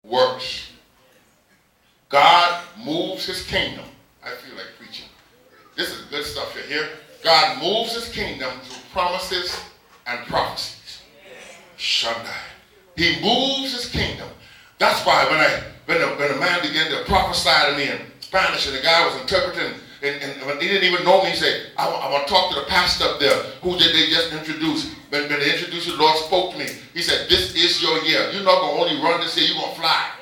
works. God moves his kingdom. I feel like preaching. This is good stuff here. God moves his kingdom through promises and prophecies. Shundai. He moves his kingdom. That's why when a man began to prophesy to me in Spanish and the guy was interpreting, and when he didn't even know me, he said, I want to talk to the pastor up there. Who did they just introduce? When they introduced you, the Lord spoke to me. He said, this is your year. You're not going to only run this year, you're going to fly.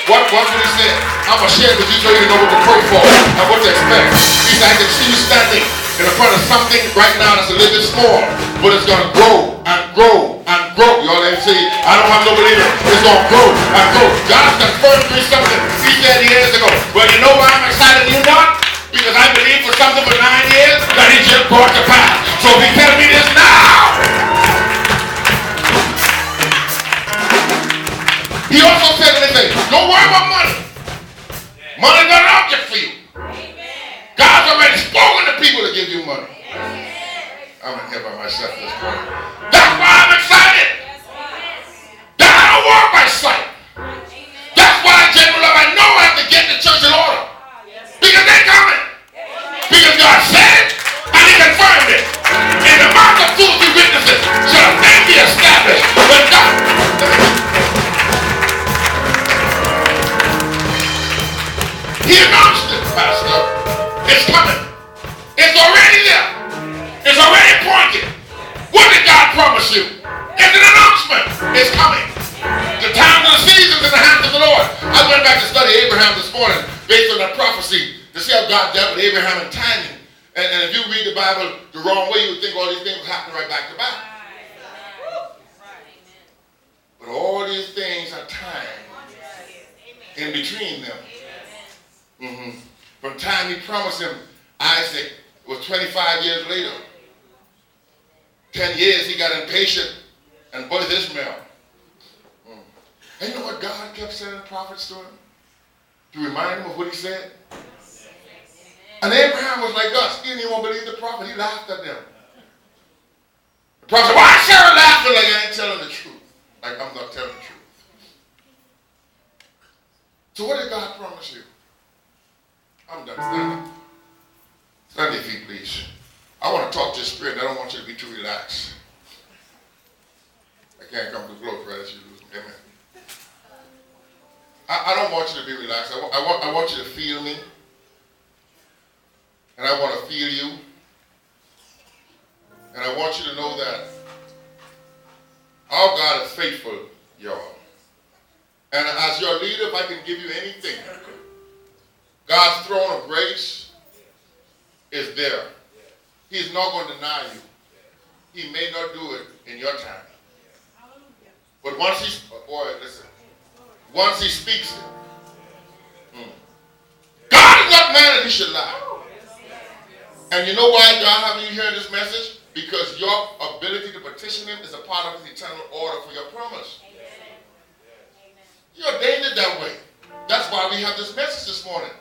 What's what he said? I'm going to share it with you so you know what to pray for and what to expect. He said, I can see you standing in front of something right now that's a little bit small, but it's going to grow and grow and grow. Y'all ain't see, I don't have no believer. It's going to grow and grow. God's confirmed me something. He said years ago, well, you know why I'm excited? You not? Because I believed for something for 9 years that he just brought to pass. So if he tells me this now, he also said anything. Don't worry about money. Money's not an object for you. God's already spoken to people to give you money. I'm in here by myself this morning. That's why I'm excited. That I don't walk by sight. That's why, General Love, I know I have to get the church in order. Because they're coming. Because God said it and he confirmed it. In the mouth of two or three witnesses shall a thing be established. When God... He announced it, Pastor. It's coming. It's already there. It's already appointed. What did God promise you? It's an announcement. It's coming. The times and the seasons in the hands of the Lord. I went back to study Abraham this morning based on that prophecy to see how God dealt with Abraham and timing. And if you read the Bible the wrong way, you would think all these things would happen right back to back. But all these things are timed in between them. From the time he promised him Isaac was 25 years later. 10 years he got impatient and birthed Ishmael. And you know what God kept sending prophets to him? To remind him of what he said? And Abraham was like us. He didn't even want to believe the prophet. He laughed at them. The prophet said, why Sarah laughing like I ain't telling the truth? Like I'm not telling the truth. So what did God promise you? I'm done. Stand up. Stand your feet, please. I want to talk to your spirit. I don't want you to be too relaxed. I can't come too close, right? As you lose me. Amen. I don't want you to be relaxed. I want you to feel me. And I want to feel you. And I want you to know that our God is faithful, y'all. And as your leader, if I can give you anything, God's throne of grace is there. He's not going to deny you. He may not do it in your time. But once he speaks it, God is not man that he should lie. And you know why God having you hear this message? Because your ability to petition him is a part of his eternal order for your promise. You're ordained it that way. That's why we have this message this morning.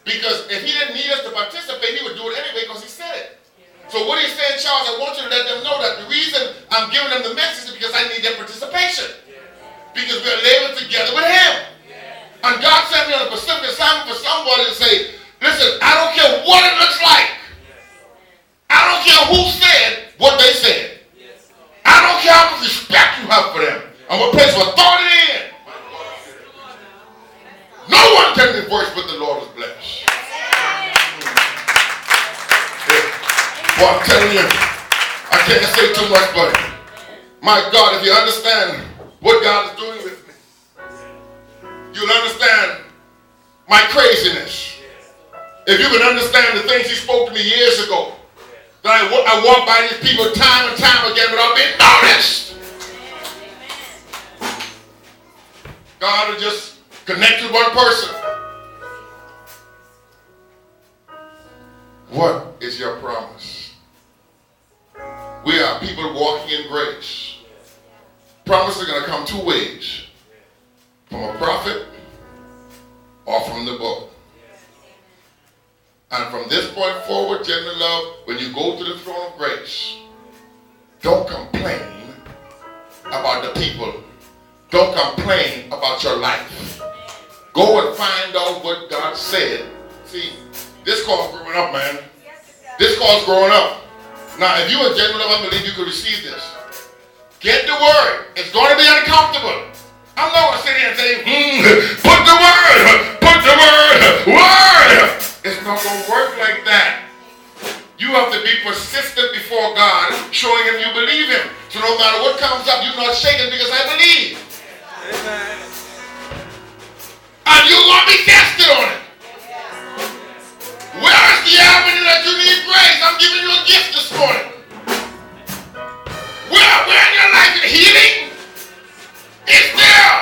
Because if he didn't need us to participate, he would do it anyway because he said it. So what he's saying, Charles, I want you to let them know that the reason I'm giving them the message is because I need their participation. Because we're laboring together with him. And God sent me on a specific assignment for somebody to say, listen, I don't care what it looks like. I don't care who said what they said. I don't care how much respect you have for them. I'm going to place authority in. No one can be voice but the Lord is blessed. Well, I'm telling you, I can't say too much, but my God, if you understand what God is doing with me, you'll understand my craziness. If you can understand the things he spoke to me years ago, that I walk by these people time and time again without being noticed. God will just connect with one person. What is your promise? We are people walking in grace. Promises are going to come two ways. From a prophet or from the book. And from this point forward, General Love, when you go to the throne of grace, don't complain about the people. Don't complain about about your life. Go and find out what God said. See, this calls growing up, man. This calls growing up. Now, if you're a genuine, I believe you can receive this. Get the word. It's going to be uncomfortable. I'm not going to sit here and say, put the word. It's not going to work like that. You have to be persistent before God, showing him you believe him. So no matter what comes up, you're not shaking because I believe. Amen. And you're going to be tested on it. Where is the avenue that you need grace? I'm giving you a gift this morning. Where in your life is healing? It's there.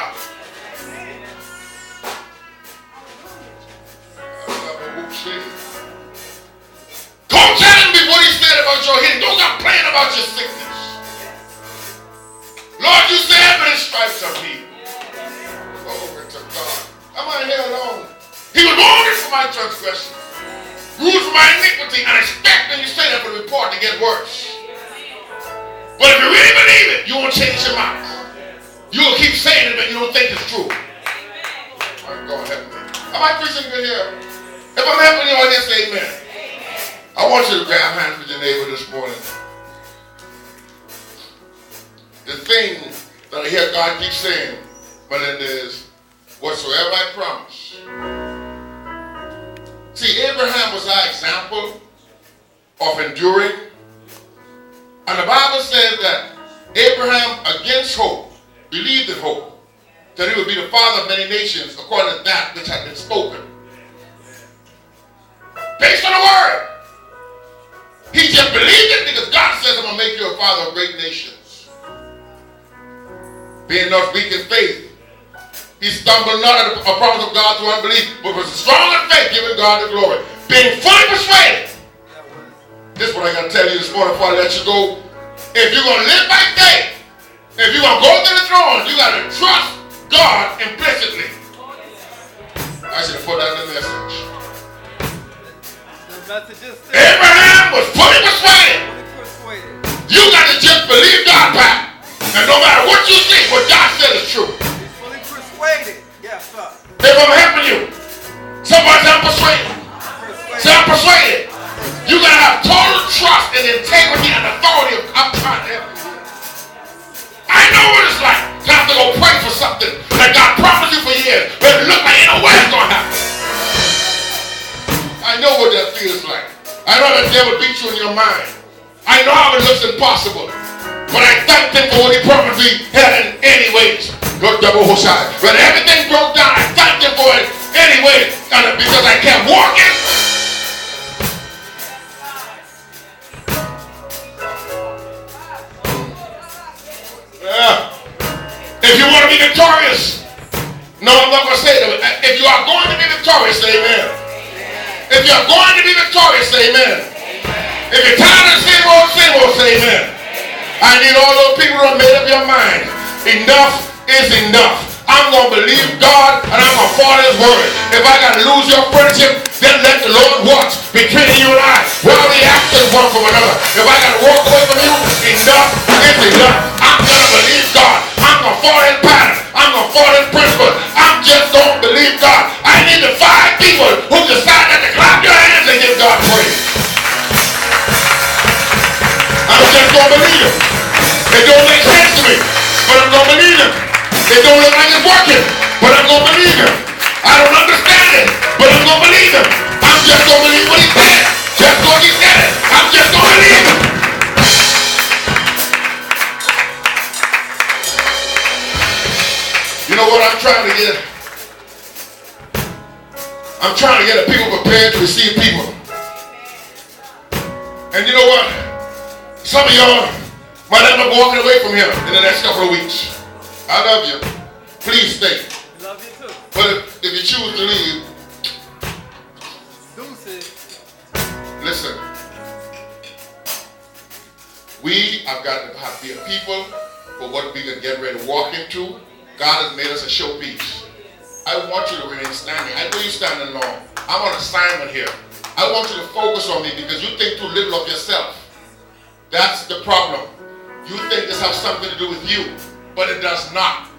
Don't tell him what he said about your healing. Don't complain about your sickness. Lord, you said many stripes of me. Glory to God. I'm not here alone. He was wounded for my transgression, bruised for my iniquity, and expecting you say that for the report to get worse. But if you really believe it, you won't change your mind. You'll keep saying it, but you don't think it's true. All right, God help me. Am I preaching good here? If I'm helping you, I just say amen. I want you to grab hands with your neighbor this morning. The thing that I hear God keep saying, Melinda, is whatsoever I promise. See, Abraham was our example of enduring. And the Bible says that Abraham, against hope, believed in hope, that he would be the father of many nations according to that which had been spoken. Based on the word. He just believed it because God says, I'm going to make you a father of great nations. Being not weak in faith, he stumbled not at a promise of God through unbelief, but was strong in faith, giving God the glory. Being fully persuaded. This is what I got to tell you this morning before I let you go. If you're going to live by faith, if you're going to go to the throne, you got to trust God implicitly. I should have put that in the message. Abraham was fully persuaded. You got to just believe God back. And no matter what you think, what God said is true. He's fully persuaded. Yes, sir. If I'm helping you, somebody say I'm persuaded. Say I'm persuaded. You got to have total trust and integrity and authority of I'm trying to help you. I know what it's like to have to go pray for something that God promised you for years, but it look like ain't no way it's going to happen. I know what that feels like. I know the devil beats you in your mind. I know how it looks impossible. But I thank him for what he promised me in any ways. Good double Hosai. When everything broke down, I thank him for it anyway. And because I kept walking. If you want to be victorious, no, I'm not going to say that. If you are going to be victorious, say amen. If you're going to be victorious, say amen. If you're tired of the same old, say amen. I need all those people who have made up your mind. Enough is enough. I'm going to believe God and I'm going to follow his word. If I got to lose your friendship, then let the Lord watch between you and I while we action one from another. If I got to walk away from you, enough is enough. I'm going to believe God. I'm going to follow his pattern. I'm going to follow his principle. I'm just going to believe God. I need the 5 people who decide to clap your hands and give God praise. I'm just going to believe him. It don't make sense to me, but I'm going to believe him. It don't look like it's working, but I'm going to believe him. I don't understand it, but I'm going to believe him. I'm just going to believe what he said. Just because he said it, I'm just going to believe him. You know what I'm trying to get? I'm trying to get the people prepared to receive people. And you know what? Some of y'all might end up walking away from here in the next couple of weeks. I love you. Please stay. Love you too. But if you choose to leave, Deuces. listen. We have got to be a people for what we can get ready to walk into. God has made us a showpiece. I want you to remain standing. I know you're standing long. I'm on assignment here. I want you to focus on me because you think too little of yourself. That's the problem. You think this has something to do with you, but it does not.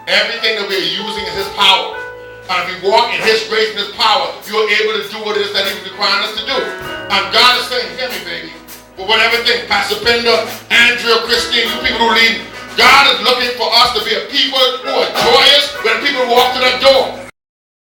Everything that we're using is his power. And if we walk in his grace and his power, you're able to do what it is that he's requiring us to do. And God is saying, hear me, baby. For whatever thing, Pastor Pender, Andrea, Christine, you people who lead, God is looking for us to be a people who are joyous when people walk to that door.